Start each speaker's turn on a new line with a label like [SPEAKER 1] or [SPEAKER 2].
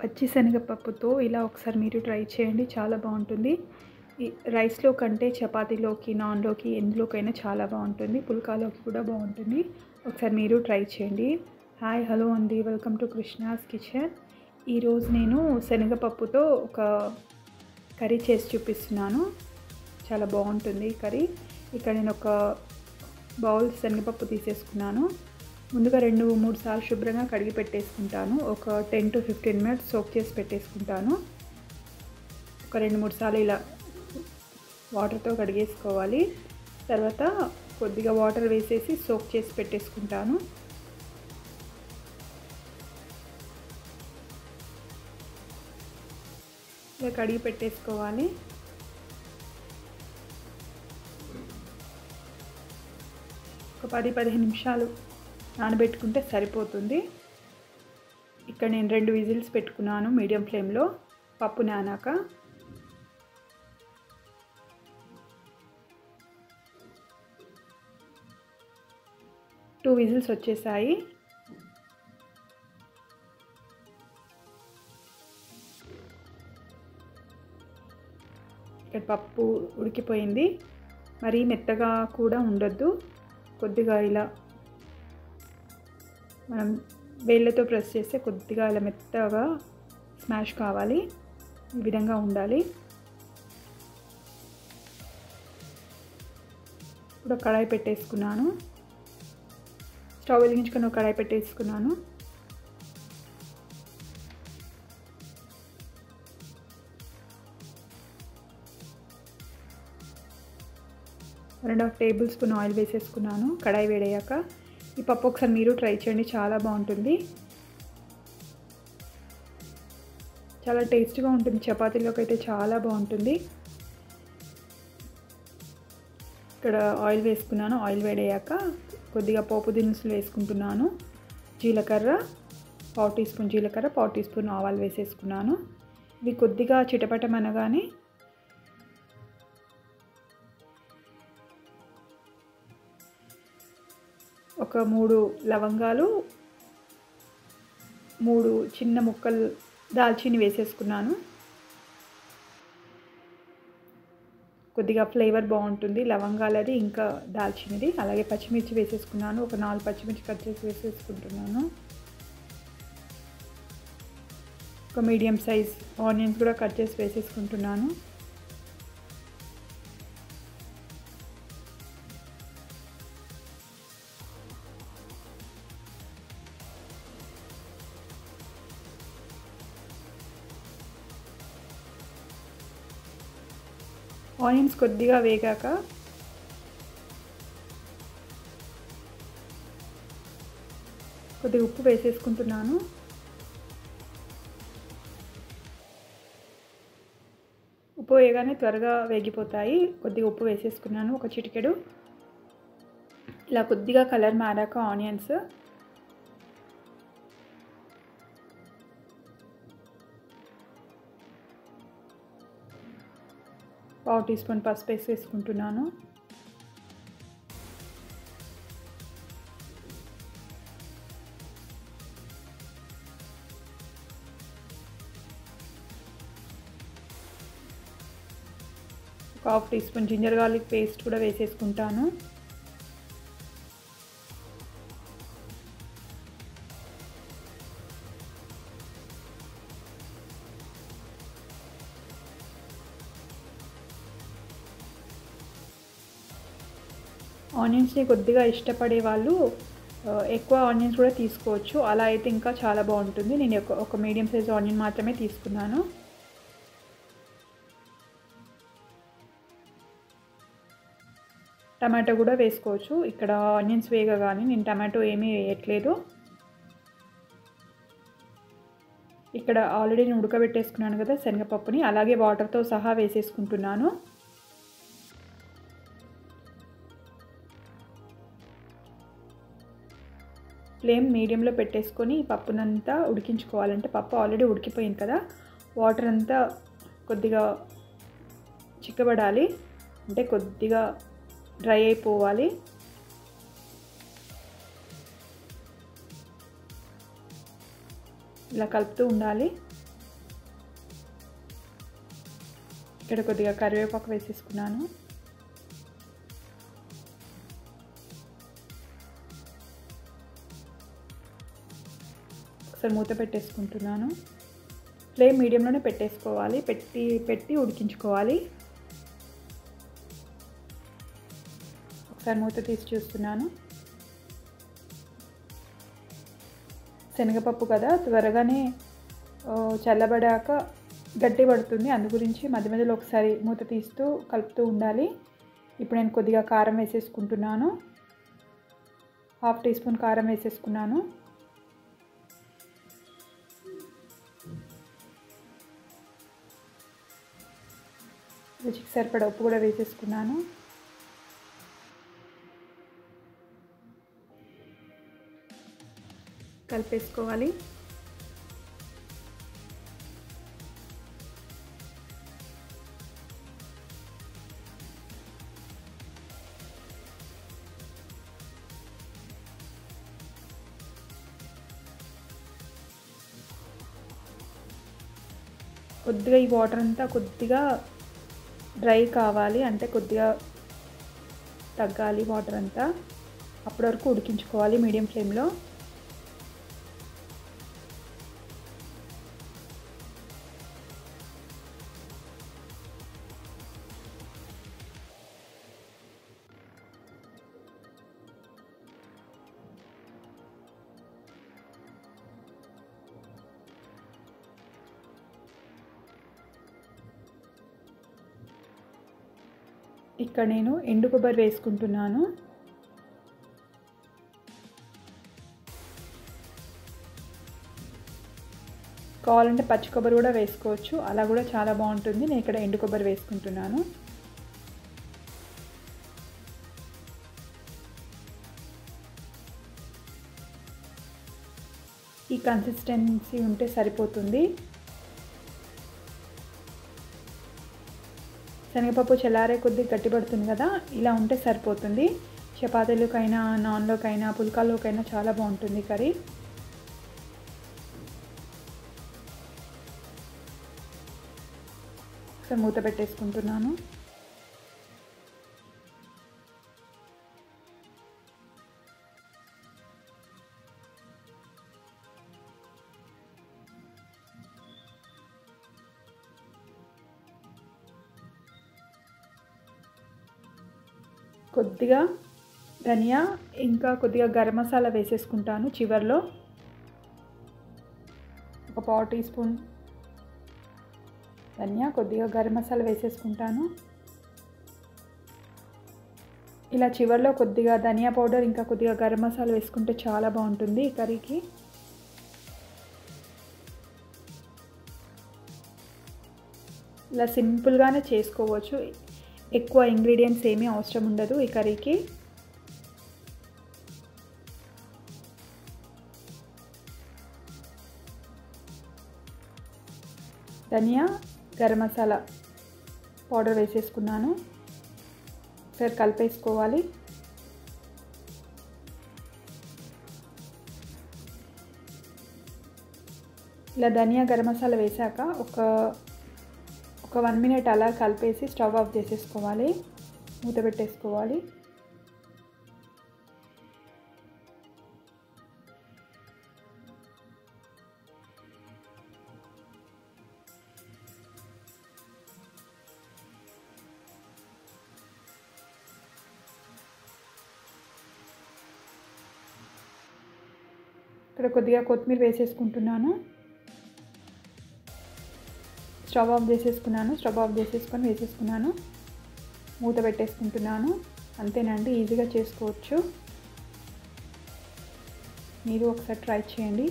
[SPEAKER 1] పచ్చి శనగపప్పుతో ఇలా ఒకసారి మీరు ట్రై చేయండి, చాలా బాగుంటుంది. ఈ రైస్లో కంటే చపాతీలోకి, నాన్లోకి ఎందులోకైనా చాలా బాగుంటుంది. పుల్కాలోకి కూడా బాగుంటుంది. ఒకసారి మీరు ట్రై చేయండి. హాయ్ హలో అండి, వెల్కమ్ టు కృష్ణాస్ కిచెన్. ఈరోజు నేను శనగపప్పుతో ఒక కర్రీ చేసి చూపిస్తున్నాను. చాలా బాగుంటుంది కర్రీ. ఇక్కడ నేను ఒక బౌల్ శనగపప్పు తీసేసుకున్నాను. ముందుగా 2-3 సార్లు శుభ్రంగా కడిగి పెట్టేసుకుంటాను. ఒక 10 to 15 minutes సోక్ చేసి పెట్టేసుకుంటాను. ఒక 2-3 సార్లు ఇలా వాటర్తో కడిగేసుకోవాలి. తర్వాత కొద్దిగా వాటర్ వేసేసి సోక్ చేసి పెట్టేసుకుంటాను. ఇలా కడిగి పెట్టేసుకోవాలి. ఒక 10-15 నిమిషాలు నానబెట్టుకుంటే సరిపోతుంది. ఇక్కడ నేను 2 విజిల్స్ పెట్టుకున్నాను మీడియం ఫ్లేమ్లో. పప్పు నానాక టూ విజిల్స్ వచ్చేసాయి. ఇక్కడ పప్పు ఉడికిపోయింది. మరీ మెత్తగా కూడా ఉండొద్దు. కొద్దిగా ఇలా మనం వేళ్ళతో ప్రెస్ చేస్తే కొద్దిగా ఇలా మెత్తగా స్మాష్ కావాలి. ఈ విధంగా ఉండాలి. ఇప్పుడు కడాయి పెట్టేసుకున్నాను. స్టవ్ వెలిగించుకొని ఒక కడాయి పెట్టేసుకున్నాను. రెండు 1/2 టేబుల్ స్పూన్ ఆయిల్ వేసేసుకున్నాను. కడాయి వేడయ్యాక ఈ పప్పు ఒకసారి మీరు ట్రై చేయండి, చాలా బాగుంటుంది. చాలా టేస్ట్గా ఉంటుంది. చపాతీలోకి అయితే చాలా బాగుంటుంది. ఇక్కడ ఆయిల్ వేసుకున్నాను. ఆయిల్ వేడయ్యాక కొద్దిగా పోపు దినుసులు వేసుకుంటున్నాను. జీలకర్ర 1/4 టీ స్పూన్ జీలకర్ర, 1/4 టీ స్పూన్ ఆవాలు వేసేసుకున్నాను. ఇవి కొద్దిగా చిటపటమనగానే ఒక 3 లవంగాలు, 3 చిన్న ముక్కలు దాల్చిని వేసేసుకున్నాను. కొద్దిగా ఫ్లేవర్ బాగుంటుంది లవంగాలది ఇంకా దాల్చినది. అలాగే పచ్చిమిర్చి వేసేసుకున్నాను. ఒక 4 పచ్చిమిర్చి కట్ చేసి వేసేసుకుంటున్నాను. ఒక మీడియం సైజ్ ఆనియన్స్ కూడా కట్ చేసి వేసేసుకుంటున్నాను. ఆనియన్స్ కొద్దిగా వేగాక కొద్దిగా ఉప్పు వేసేసుకుంటున్నాను. ఉప్పు వేయగానే త్వరగా వేగిపోతాయి. కొద్దిగా ఉప్పు వేసేసుకున్నాను, ఒక చిటికెడు. ఇలా కొద్దిగా కలర్ మారాక ఆనియన్స్ పావు టీ స్పూన్ పసుపు వేసేసుకుంటున్నాను. ఒక 1/2 teaspoon ginger garlic paste కూడా వేసేసుకుంటాను. ఆనియన్స్ని కొద్దిగా ఇష్టపడే వాళ్ళు ఎక్కువ ఆనియన్స్ కూడా తీసుకోవచ్చు. అలా అయితే ఇంకా చాలా బాగుంటుంది. నేను ఒక మీడియం సైజ్ ఆనియన్ మాత్రమే తీసుకున్నాను. టమాటో కూడా వేసుకోవచ్చు. ఇక్కడ ఆనియన్స్ వేగగానే నేను టమాటో ఏమీ వేయట్లేదు. ఇక్కడ ఆల్రెడీ నేను ఉడకబెట్టేసుకున్నాను కదా శనగపప్పుని, అలాగే వాటర్తో సహా వేసేసుకుంటున్నాను. ఫ్లేమ్ మీడియంలో పెట్టేసుకొని పప్పునంతా ఉడికించుకోవాలంటే పప్పు ఆల్రెడీ ఉడికిపోయింది కదా, వాటర్ అంతా కొద్దిగా చిక్కబడాలి. అంటే కొద్దిగా డ్రై అయిపోవాలి. ఇలా కలుపుతూ ఉండాలి. ఇక్కడ కొద్దిగా కరివేపాకు వేసేసుకున్నాను. ఒకసారి మూత పెట్టేసుకుంటున్నాను. ఫ్లేమ్ మీడియంలోనే పెట్టేసుకోవాలి. పెట్టి ఉడికించుకోవాలి. ఒకసారి మూత తీసి చూస్తున్నాను. శనగపప్పు కదా, త్వరగానే చల్లబడాక గట్టి పడుతుంది. అందు గురించి మధ్య మధ్యలో ఒకసారి మూత తీస్తూ కలుపుతూ ఉండాలి. ఇప్పుడు నేను కొద్దిగా కారం వేసేసుకుంటున్నాను. 1/2 టీ స్పూన్ కారం వేసేసుకున్నాను. రుచికి సరిపడా ఉప్పు కూడా వేసేసుకున్నాను. కలిపేసుకోవాలి. కొద్దిగా ఈ వాటర్ అంతా కొద్దిగా డ్రై కావాలి, అంటే కొద్దిగా తగ్గాలి వాటర్ అంతా. అప్పటి వరకు ఉడికించుకోవాలి మీడియం ఫ్లేమ్లో. ఇక్కడ నేను ఎండు కొబ్బరి వేసుకుంటున్నాను. కావాలంటే పచ్చి కొబ్బరి కూడా వేసుకోవచ్చు, అలా కూడా చాలా బాగుంటుంది. నేను ఇక్కడ ఎండు కొబ్బరి వేసుకుంటున్నాను. ఈ కన్సిస్టెన్సీ ఉంటే సరిపోతుంది. శనగపప్పు చల్లారే కొద్ది గట్టిపడుతుంది కదా, ఇలా ఉంటే సరిపోతుంది. చపాతీలకైనా, నాన్లోకైనా, పుల్కాలోకైనా చాలా బాగుంటుంది కర్రీ. ఒకసారి మూత పెట్టేసుకుంటున్నాను. కొద్దిగా ధనియా ఇంకా కొద్దిగా గరం మసాలా వేసేసుకుంటాను చివర్లో. ఒక 1/4 టీ స్పూన్ ధనియా, కొద్దిగా గరం మసాలా వేసేసుకుంటాను. ఇలా చివర్లో కొద్దిగా ధనియా పౌడర్ ఇంకా కొద్దిగా గరం మసాలా వేసుకుంటే చాలా బాగుంటుంది ఈ కర్రీకి. ఇలా సింపుల్గానే చేసుకోవచ్చు, ఎక్కువ ఇంగ్రీడియంట్స్ ఏమీ అవసరం ఉండదు ఈ కర్రీకి. ధనియా, గరం మసాలా పౌడర్ వేసేసుకున్నాను. ఒకసారి కలిపేసుకోవాలి. ఇలా ధనియా, గరం మసాలా వేసాక ఒక 1 మినిట్ అలా కలిపేసి స్టవ్ ఆఫ్ చేసేసుకోవాలి. మూత పెట్టేసుకోవాలి. ఇక్కడ కొద్దిగా కొత్తిమీర వేసేసుకుంటున్నాను. స్టవ్ ఆఫ్ చేసేసుకొని వేసేసుకున్నాను. మూత పెట్టేసుకుంటున్నాను. అంతేనండి, ఈజీగా చేసుకోవచ్చు. మీరు ఒకసారి ట్రై చేయండి.